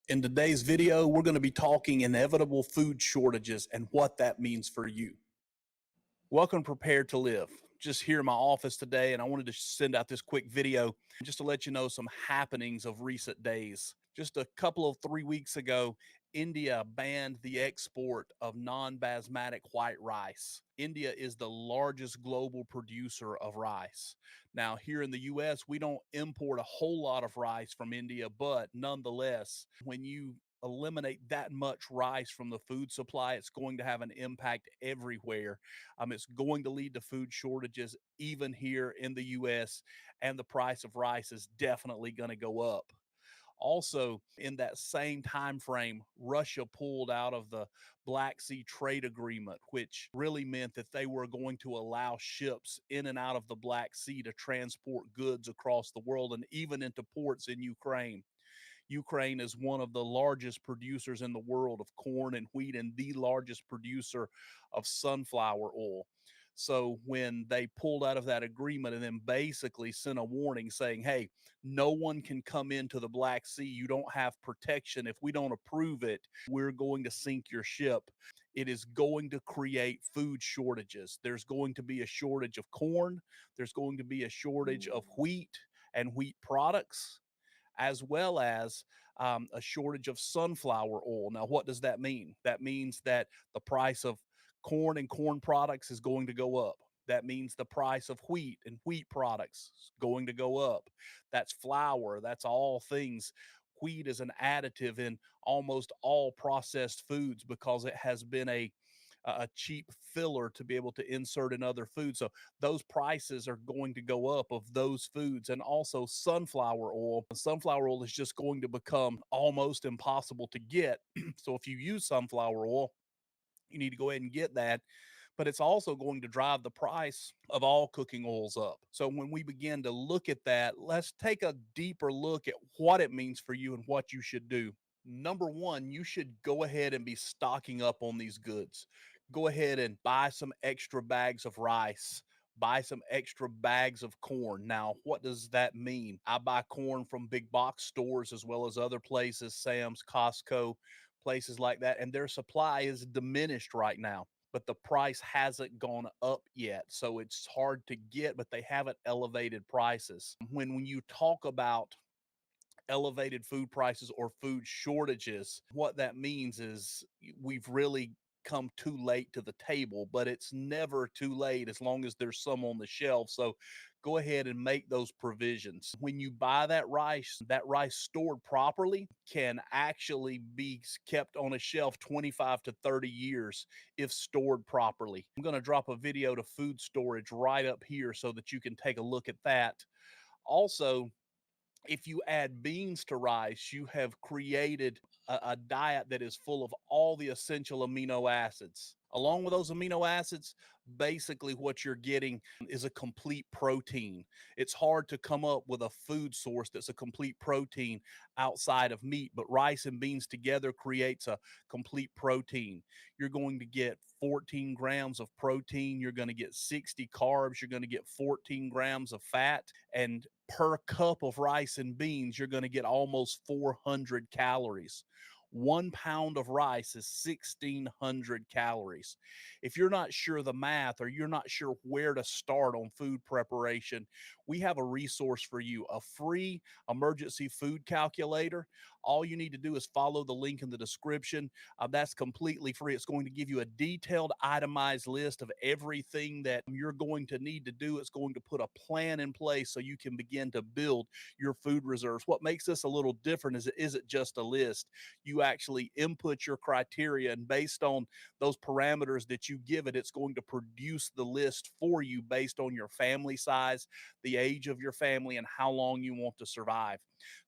In today's video, we're going to be talking inevitable food shortages and what that means for you. Welcome to Prepared to Live. Just here in my office today, and I wanted to send out this quick video just to let you know some happenings of recent days. Just a couple of 3 weeks ago, India banned the export of non-basmati white rice. India is the largest global producer of rice. Now, here in the US, we don't import a whole lot of rice from India, but nonetheless, when you eliminate that much rice from the food supply, it's going to have an impact everywhere. It's going to lead to food shortages even here in the US, and the price of rice is definitely going to go up. Also, in that same time frame, Russia pulled out of the Black Sea trade agreement, which really meant that they were going to allow ships in and out of the Black Sea to transport goods across the world and even into ports in Ukraine. Ukraine is one of the largest producers in the world of corn and wheat and the largest producer of sunflower oil. So when they pulled out of that agreement and then basically sent a warning saying, hey, no one can come into the Black Sea. You don't have protection. If we don't approve it, we're going to sink your ship. It is going to create food shortages. There's going to be a shortage of corn. There's going to be a shortage of wheat and wheat products, as well as a shortage of sunflower oil. Now, what does that mean? That means that the price of corn and corn products is going to go up. That means the price of wheat and wheat products is going to go up. That's flour. That's all things. Wheat is an additive in almost all processed foods because it has been a cheap filler to be able to insert in other foods. So those prices are going to go up of those foods. And also sunflower oil. Sunflower oil is just going to become almost impossible to get. So if you use sunflower oil, you need to go ahead and get that. But it's also going to drive the price of all cooking oils up. So when we begin to look at that, let's take a deeper look at what it means for you and what you should do. Number one, you should go ahead and be stocking up on these goods. Go ahead and buy some extra bags of rice. Buy some extra bags of corn. Now, what does that mean? I buy corn from big box stores as well as other places, Sam's, Costco, places like that, and their supply is diminished right now, but the price hasn't gone up yet. So it's hard to get, but they haven't elevated prices. When you talk about elevated food prices or food shortages, what that means is we've really come too late to the table, but it's never too late as long as there's some on the shelf. So go ahead and make those provisions. When you buy that rice stored properly can actually be kept on a shelf 25 to 30 years if stored properly. I'm going to drop a video to food storage right up here so that you can take a look at that. Also, if you add beans to rice, you have created a diet that is full of all the essential amino acids. Along with those amino acids, basically what you're getting is a complete protein. It's hard to come up with a food source that's a complete protein outside of meat, but rice and beans together creates a complete protein. You're going to get 14 grams of protein. You're going to get 60 carbs. You're going to get 14 grams of fat. And per cup of rice and beans, you're going to get almost 400 calories. 1 pound of rice is 1,600 calories. If you're not sure the math or you're not sure where to start on food preparation, we have a resource for you, a free emergency food calculator. All you need to do is follow the link in the description. That's completely free. It's going to give you a detailed, itemized list of everything that you're going to need to do. It's going to put a plan in place so you can begin to build your food reserves. What makes this a little different is it isn't just a list. You actually input your criteria, and based on those parameters that you give it, it's going to produce the list for you based on your family size, the age of your family, and how long you want to survive.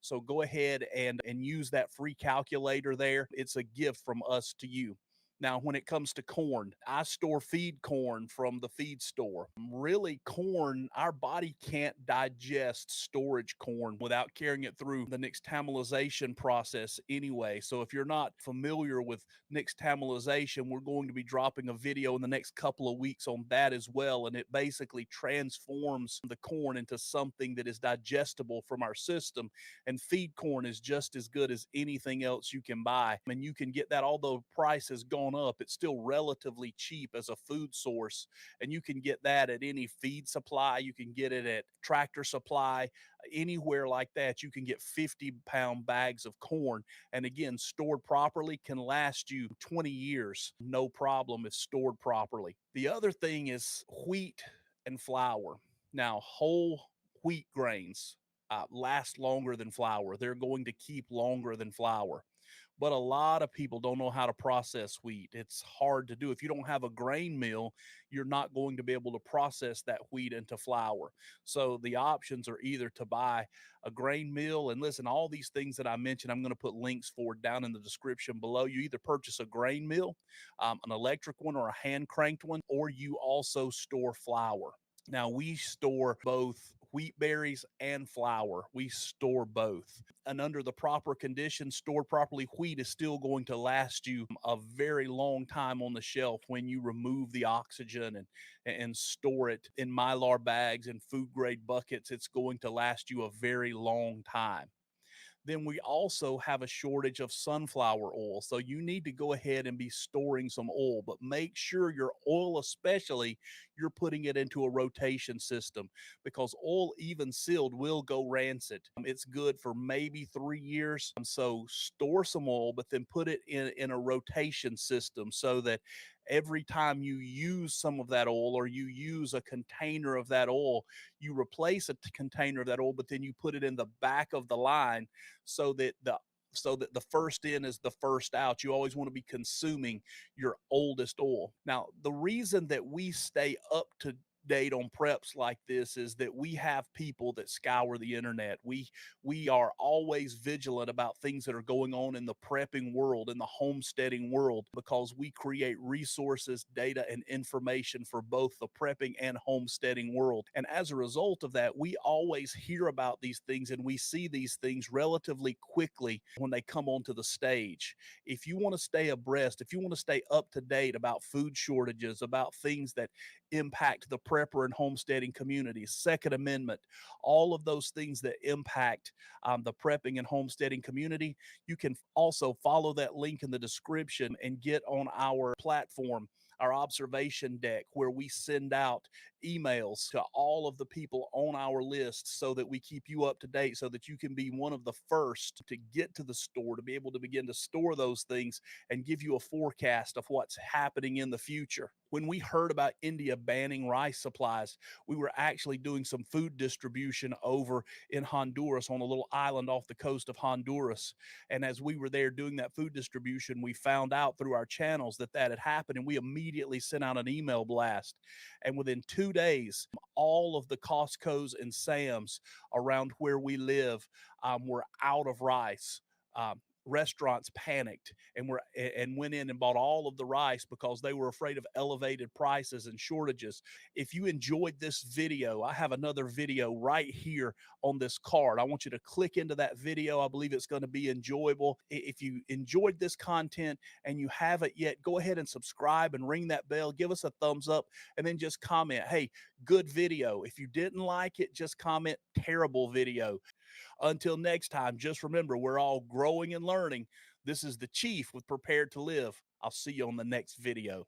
So go ahead and use that free calculator there. It's a gift from us to you. Now, when it comes to corn, I store feed corn from the feed store. Really, corn, our body can't digest storage corn without carrying it through the nixtamalization process anyway. So, if you're not familiar with nixtamalization, we're going to be dropping a video in the next couple of weeks on that as well. And it basically transforms the corn into something that is digestible from our system. And feed corn is just as good as anything else you can buy. And you can get that, although price has gone up, it's still relatively cheap as a food source. And you can get that at any feed supply. You can get it at Tractor Supply, anywhere like that. You can get 50-pound bags of corn. And again, stored properly, can last you 20 years, no problem if stored properly. The other thing is wheat and flour. Now, whole wheat grains last longer than flour. They're going to keep longer than flour. But a lot of people don't know how to process wheat. It's hard to do. If you don't have a grain mill, you're not going to be able to process that wheat into flour. So the options are either to buy a grain mill, and listen, all these things that I mentioned, I'm going to put links for down in the description below. You either purchase a grain mill, an electric one or a hand cranked one, or you also store flour. Now, we store both wheat berries and flour. We store both. And under the proper conditions, stored properly, wheat is still going to last you a very long time on the shelf when you remove the oxygen and store it in Mylar bags and food grade buckets. It's going to last you a very long time. Then we also have a shortage of sunflower oil. So you need to go ahead and be storing some oil, but make sure your oil, especially, you're putting it into a rotation system, because oil, even sealed, will go rancid. It's good for maybe 3 years. So store some oil, but then put it in a rotation system so that every time you use some of that oil, or you use a container of that oil, you replace a container of that oil, but then you put it in the back of the line so that the first in is the first out. You always want to be consuming your oldest oil. Now, the reason that we stay up to date on preps like this is that we have people that scour the internet. We are always vigilant about things that are going on in the prepping world, in the homesteading world, because we create resources, data, and information for both the prepping and homesteading world. And as a result of that, we always hear about these things and we see these things relatively quickly when they come onto the stage. If you want to stay abreast, if you want to stay up to date about food shortages, about things that impact the prepper and homesteading communities, Second Amendment, all of those things that impact the prepping and homesteading community, you can also follow that link in the description and get on our platform, our observation deck, where we send out emails to all of the people on our list so that we keep you up to date, so that you can be one of the first to get to the store, to be able to begin to store those things and give you a forecast of what's happening in the future. When we heard about India banning rice supplies, we were actually doing some food distribution over in Honduras, on a little island off the coast of Honduras. And as we were there doing that food distribution, we found out through our channels that that had happened, and we immediately sent out an email blast. And within 2 days, all of the Costco's and Sam's around where we live were out of rice. Restaurants panicked and went in and bought all of the rice because they were afraid of elevated prices and shortages. If you enjoyed this video, I have another video right here on this card. I want you to click into that video. I believe it's going to be enjoyable. If you enjoyed this content and you haven't yet, go ahead and subscribe and ring that bell. Give us a thumbs up and then just comment, hey, good video. If you didn't like it, just comment terrible video. Until next time, just remember, we're all growing and learning. This is the Chief with Prepared to Live. I'll see you on the next video.